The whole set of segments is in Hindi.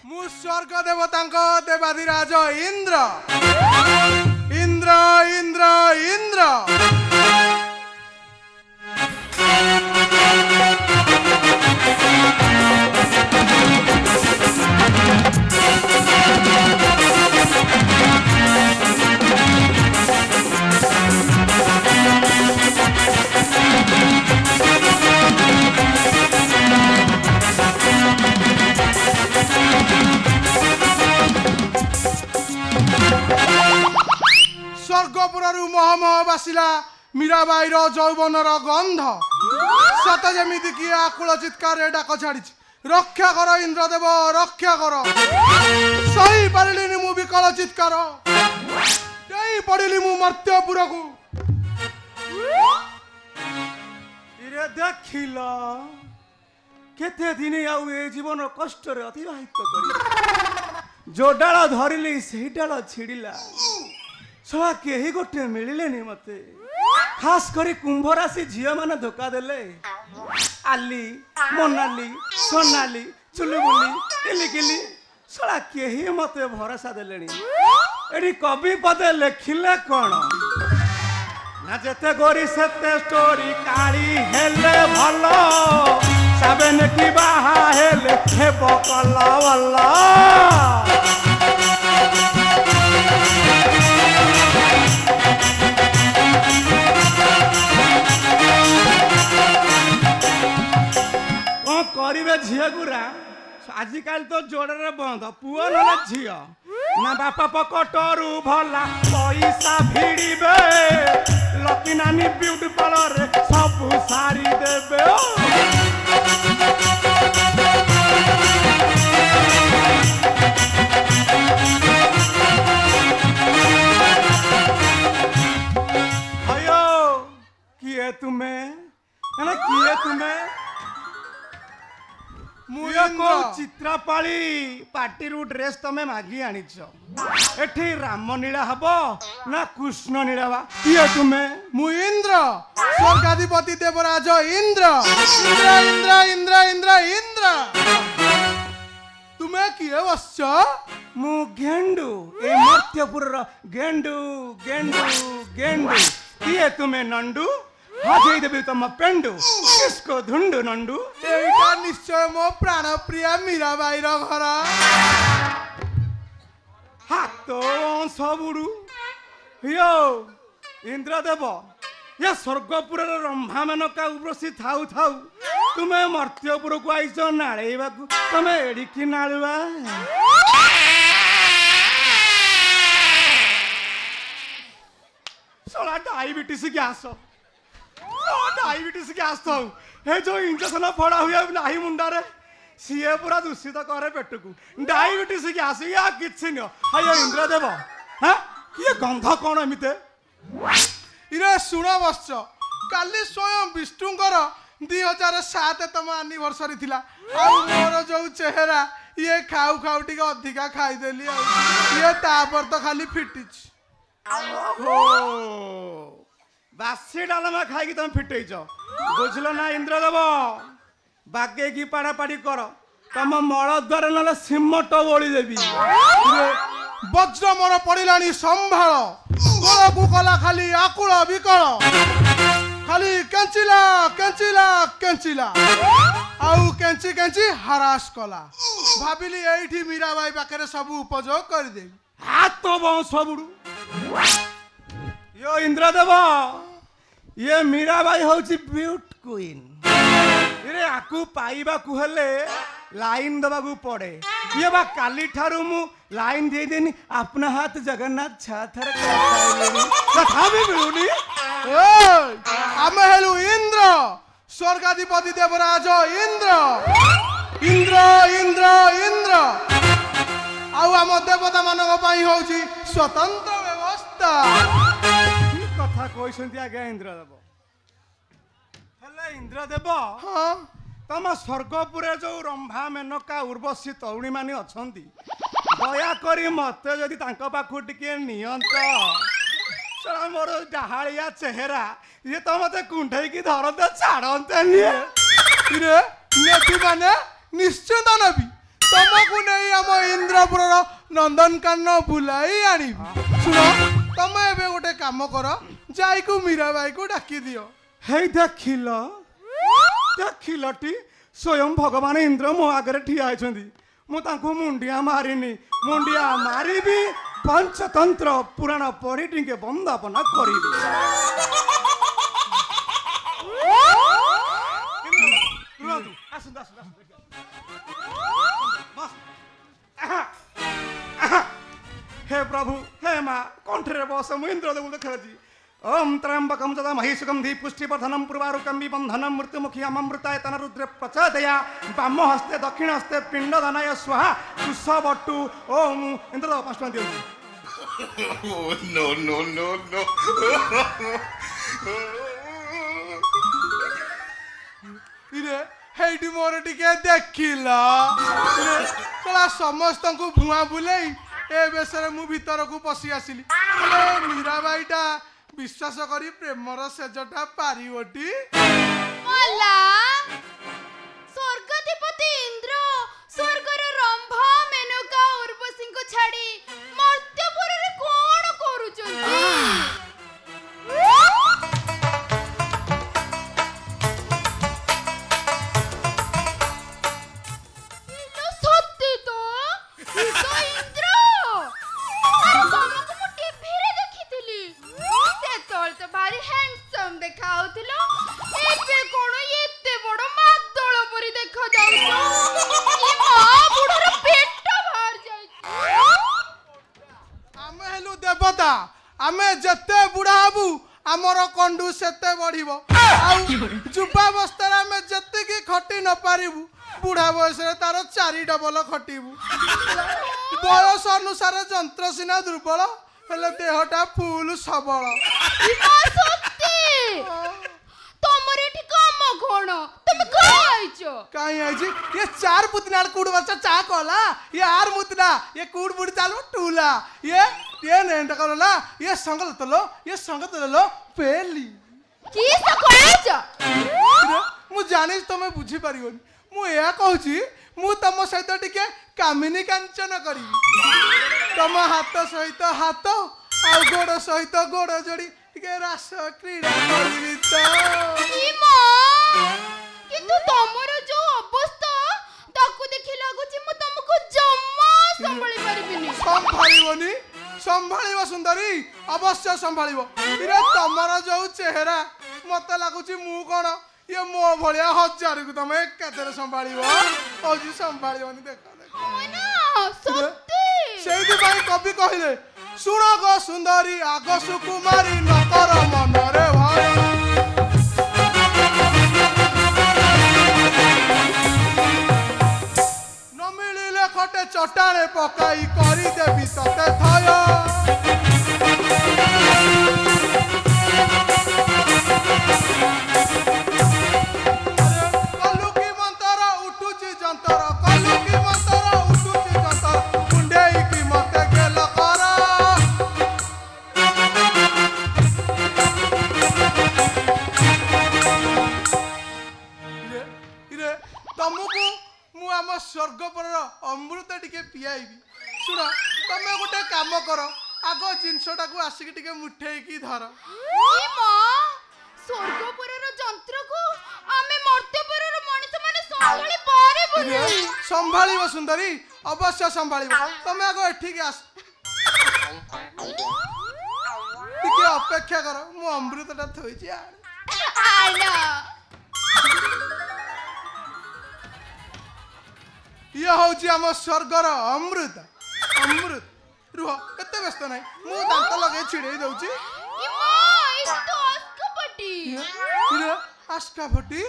मु स्वर्ग देवतांको देवाधिराज इंद्र इंद्र इंद्र इंद्र स्वर्गपुरु महमह बासिला मीराबाईर जौवनर गंध सत जमीति कि आकुल चित्कार डाक छाड़ी रक्षा कर इंद्रदेव रक्षा कर सही पारिलिनी मु विकल चित्कार यही पड़िली मु मर्त्यपुर को इरे देखिल केते दिन आउ ए जीवन कष्ट रे अतिबाहित करी जो डाल धरिली से डाल छिड़िला सला केही गोटे मिलिलेनी मते खास करी कुंभ राशि झियो माने धोखा देले आली मोनाली सोनाली चुलबुली किलिकिली सला केही मते भरोसा देलेनी एडी कवि पदे लेखिले कोन ना जेते गोरी सेते स्टोरी काली हेले भलो साबेन की बाहा हेले हे बकला वाला करिवे झियो गुरा आजिकल तो जोड़े बंद पुओ ना झियो ना बापा पकटरू भला पैसा भिड़े लकी नानी ब्यूटी पार्लर सब सारी देबे अयो किए तुम्हें किए तुम्हें चित्रापाली पार्टी रू ड्रेस तमे मागी आनिछ एठी रामनीला हबो ना कृष्ण नीला बा किए तुमे मु इंद्र स्वर्गाधिपति देवराज इंद्र इंद्र इंद्र इंद्र इंद्र इंद्र तुमे किए वश्च मु गेंडू ए मर्त्यपुर गेंडू गेंडू गेंडू किए तुमे नंडू हाथी देवी तम पेंडू किसको धुंडू नंडू एटा निश्चय मो प्राण प्रिय मीराबाई रो घर हातो सबुडू यो इंद्रदेव ये स्वर्गपुर रंभा मेनका उर्वशी थाउ थाउ तुमे मर्त्यपुर को आइछ नाळेबा को तुमे एडिकी नाळुआ सोला डायबिटीज गैस डायबिटीज गैस तो हे जो इंजेक्शन फड़ा हुआ नहीं मुंडारे सीए पूरा दूषित करे पेट को डायबिटीज गैस या किछि न अयो इंद्रदेव हां ये गंध कोन एमिते इरे सुन बस काली स्वयं विष्णुकर 2007तम एनिवर्सरी थिला आ मोर जो चेहरा ये खाऊ खाऊ टिक अधिका खाई देली ये तापर तो खाली फिटिच बासी डालमा खाई तुम फिटेच बुझल ना इंद्रदेव बागे की पाड़ा पाड़ी कर तुम मल द्वार ना सिमट बोली देवी वज्र मोर पड़िलानी संभाल गोल को कला खाली आकुल विकल खाली केंचिला केंचिला केंचिला आउ केंची केंची हरास कला भाबिली एठी मीराबाई पाखरे सब उपयोग कर देबी हाथ तो बंश बुड़ू यो इंद्रदेव ये मीराबाई होची ब्यूट क्वीन इरे आकु पाइबा को हेले लाइन दबा को पड़े ये बा काली ठारू मु लाइन दे देनी अपना हाथ जगन्नाथ छाथर कथा भी मिलुनी आमे हेलु इंद्र स्वर्गाधिपति देवराज इंद्र इंद्र इंद्र इंद्र आउ आम देवता मानक पई होची स्वतंत्र व्यवस्था कथा कहते आगे इंद्रदेव हेले इंद्रदेव हाँ तम स्वर्गपुर जो रंभा मेनका उर्वशी तरुणी माने अछंती दया करी मते जदि तांको पाखु टिके नियंत सरा मोर डाहालिया चेहरा ये तो मते कुंठई की धरते छाड़ते रे नेबी माने निश्चित नबी तुमको नहीं हम इंद्रपुर नंदनकानन बुलाई आनी सुन तमे एबे गोटे काम कर जाई को मीराबाई को डाकी दियो हे देखिलटी स्वयं भगवान इंद्र मो आगे ठिया मुझे मुंडिया मारिनी मुंडिया मारिबी पंचतंत्र पुराण पढ़ी टिके बंदापना करी हे प्रभु हे माँ कंठे बस मु इंद्र देव देखी ओम त्र्यंबकं सदामहि सुगंधि पुष्टिवर्धनम पूर्वारुकं विबंधनम मृत्युमुखी अमृतायतन रुद्र प्रचोदया वाम हस्ते दक्षिण हस्ते पिंडदानाय स्वाहा कुशवटु ओम इंद्र 5 टका दियो No, no, no, no. इरे Heidi मोर टिके देखिला इरे कला समस्त को भुआ बुलेई ए बेसरे मु भीतर को पसी आसिली मीराबाईटा विश्वास करी प्रेमर सेजटा पारिबटी मला स्वर्गाधिपति इंद्र स्वर्गर रंभा मेनका उर्वशी को छाड़ी मर्त्यपुर रे कोन करूचंती इतो सत्य तो इतो इंद्र अरे तमको मु टीवी रे देखिथिली से तोल तो भारी हैंडसम देखाउथिलो एबे कोन एते बड़ मादळ परी देखा जाउछो ई मां बुढर पेट बाहर जाई आमे हेलु देवता आमे जते बुढ़ा हबु आमर कंडू सेते बढ़िबो आउ जुबावस्था आमे जते की खटी न पारिबु बुढ़ा बयस रे तार 4 डबल खटिबु बयस अनुसार जंत्र सिना दुर्बल हेले देहटा फुल सबल ई मां सत्य तमरे एठी काम कोन तुम कहां आइछो कहीं आइजी ये 4 पुतनाल कूड़ बच्चा चा कहला ये आर मुतना ये कूड़ बुड़ चालू टूला ये नेंट करला ये संगत लो पेली की स कहछ मु जानिस तमे बुझी परियोनी मु या कहूची मु तम सहित टिके कामिनी कांचन करी तम हाथ सहित हाथ आ गोड़ सहित गोड़ जोड़ी टिके रास क्रीड़ा करिबी तो ई मां किंतु तमर जो अवस्था ताकू देखि लागुची मु तुमको जम्मा संभाली परिबिनी संभाଳିब सुंदरी अवश्य संभाଳିब इरे तमर जो चेहरा मते लागुची मु कोन ये मो भलिया 1000 को तमे एकादरे संभालिब ओजी संभालिबनी देखा ना सत्य सेही भाई कवि कहिले सुन गो सुंदरी आग सुकुमारी नकर मन रे भाई न मिलिले खटे चटाणे पकाई करी देबी तते थय कलुकी मंतर उठुची जंतर कलुकी मंतर उठुची जंतर कुंडेई की मते गेल करा इरे तमको मु आम स्वर्गपर अमृत टिके पियाइबी सुन तमे गोटे काम कर आग जिनसटा को आसिक टिके मुठेई की धर ई मां स्वर्गपुरर जंत्र को आमे मर्त्यपुरर मनुष्य माने संभाली पारिबुनी संभालिब सुंदरी अवश्य संभालिब तमे आग एठिक आस टिके अपेक्षा कर मु अमृतटा थोइची आना ये होची आम स्वर्गर अमृत अमृत रुह केते व्यस्त नाही मु दांत लगे छिड़ेई दउची ई मां ई तो अस्कपटी इरे आस्का फटी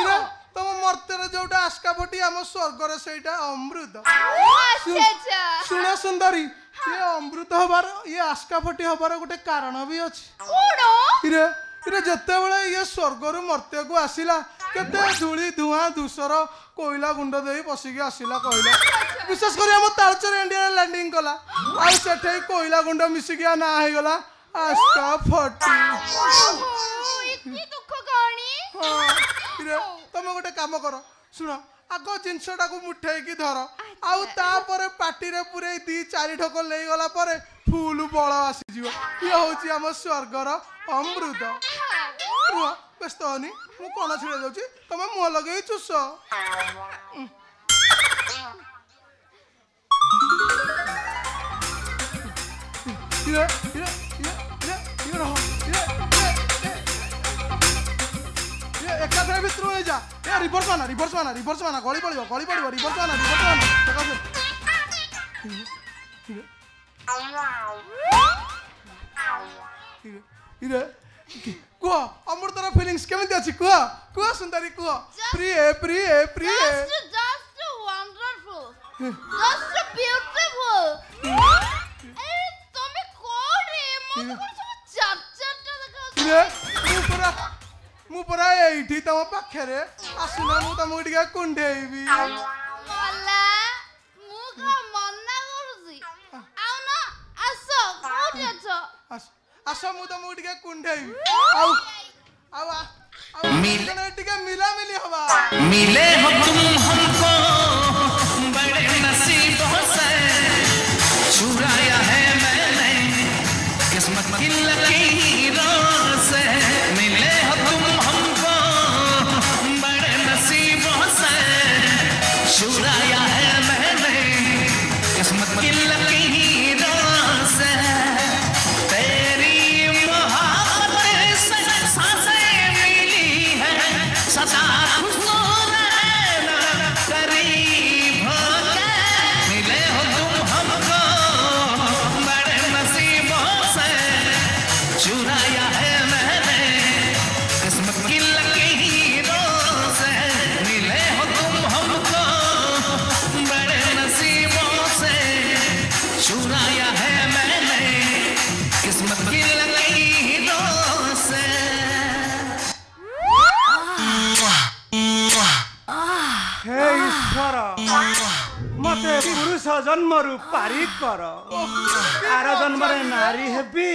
इरे तम मर्त्यरे जोटा आस्का फटी आम स्वर्गर सेटा अमृत अच्छा सुन सुंदरी ये अमृत हबार ये आस्का फटी हबार गोटे कारण भी अछि कोन इरे इरे जते बेले ये स्वर्गर मर्त्य को आसिला केते धूली धुआं धूसर कोयला गुंड देई पसिकी आसिला कहला विशेष करी हम तालचर इंडिया लैंडिंग कला आ सेठे कोयला गुंड मिसिकी ना हे गला आस्का फटी इतनी दुख कहानी हां इरे तमे गोटे काम कर सुन आगो जिनसटा को मुठेई की धर आउ तापर पार्टी रे पूरे 2-4 ठोक ले गला परे फुल बळ आसी जीव ये होची हम स्वर्गर अमृत रुह व्यस्त होनी मु कोन छिड़े दउची तमे मुह लगेई चुस ये रहो ये एकाथरे भितर हो जा ए रिवर्स माना गली पड़िबो रिवर्स माना इरे कुह अमृतर फीलिंग्स केमिति अछि कुह सुंदरी कुह प्रिय just wonderful just beautiful ए तमे कोरे मो सब चाचा देखा मु परा एठी तम पाखरे आसुना मु तम टिके कुंडेइबी मला मु का मन्ना करूसी आउ ना आसो कोठी अछ आसो मु तम टिके कुंडेइबी आउ मिलने टिके मिली हवा मिले हो तुम हमको बड़े नसीबों से चुराया है मैंने किस्मत की लकीरों से मिले हो तुम हमको बड़े नसीबों से चुराया है मैंने किस्मत की लकीरों से तेरी मोहब्बत से सांसें मिली है सदा मते पुरुष जन्म रु पारी कर आर जन्म रे नारी हेबी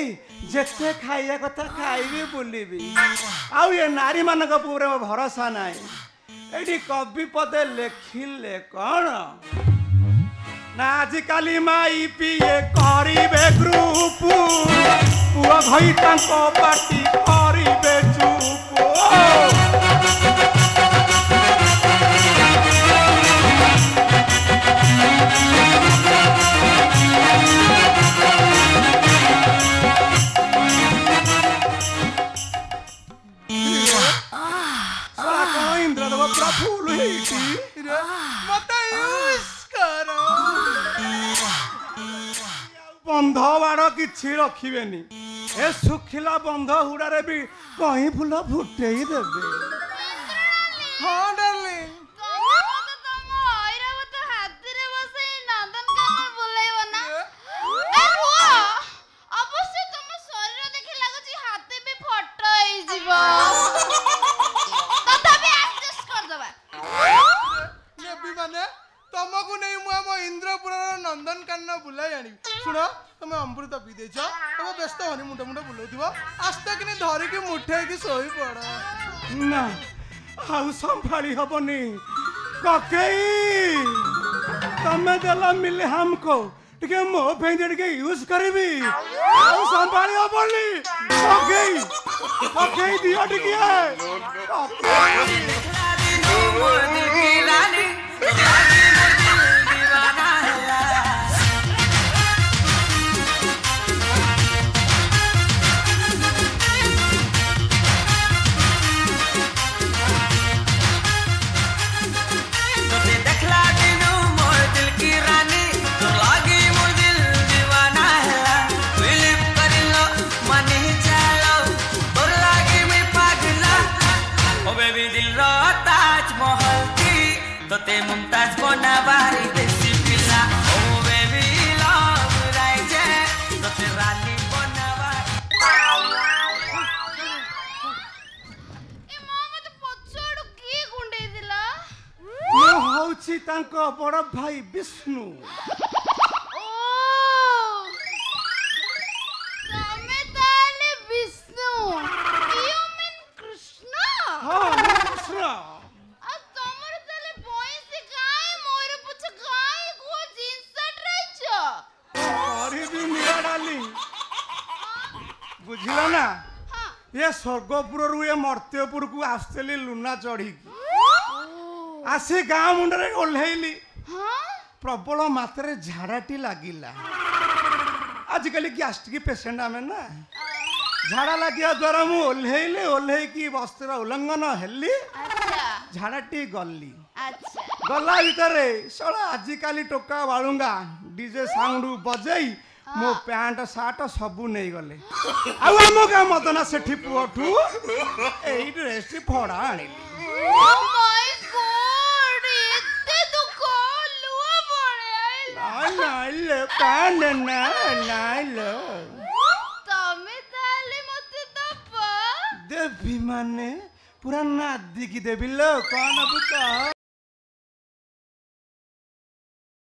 जेते खाइया कथा खाइबी बुलिबी आउ ये नारी मानक पूरे भरोसा नाही एडी कवि पदे लेखिले कोन ना आजिकाली माई पिए करिबे ग्रुप पुआ भई तांको पार्टी करिबे चुप फूल बंध बाड़ कि रखिबेनी ए सुखिला बंध हुड़ारे भी कहीं फूल फुटेई देबे हां डार्लिंग तुमको नहीं मु इंद्रपुर नंदन कानन बुलाई आनी शुण तुम अमृत पी देछ तुम व्यस्त होनी मुंड मुंड बुलाउथिबो आस्ते कि धरी कि मुठे कि सोई पड़ ना आउ संभाली हबनी ककेई तमे देला मिले हमको टिके मो फेंदे टिके यूज करबी आउ संभाली हबनी ककेई दियो टिके तोते मुमताज बनावारी देसी पिला ओ बेबी लव राइजे तोते रानी बनावारी ए मामा तो पछोड़ की गुंडे दिला मो होछि तांको बड़ भाई विष्णु ओ तमे ताले विष्णु यू मीन कृष्ण हां कृष्ण बुझिल ना हाँ ये स्वर्गपुर ये मर्त्यपुर को आसली लुना चढ़ी आसी गाँ मुंडे ओह्लैली हाँ प्रबल मात्रा झाड़ाटी लगिला आजिकल गैस्ट्रिक पेसेंट आम ना झाड़ा लगे द्वारा मुझे ओह्लैली ओह्लैकी वस्त्र उल्लंघन हेली अच्छा झाड़ाटी गली अच्छा गला भितर शला आजिकल टोका बालुंगा डीजे साउंड बजई मो पैंट सार्ट सबू नहीं गले आम गाँ मदना सेठी पुअठू यही ड्रेस भड़ा आनी Oh my God! एते दुख लुआ पड़े आइला। तमे ताले मते दबा। देवी माने पूरा नादी की देवी लो कौन अब कह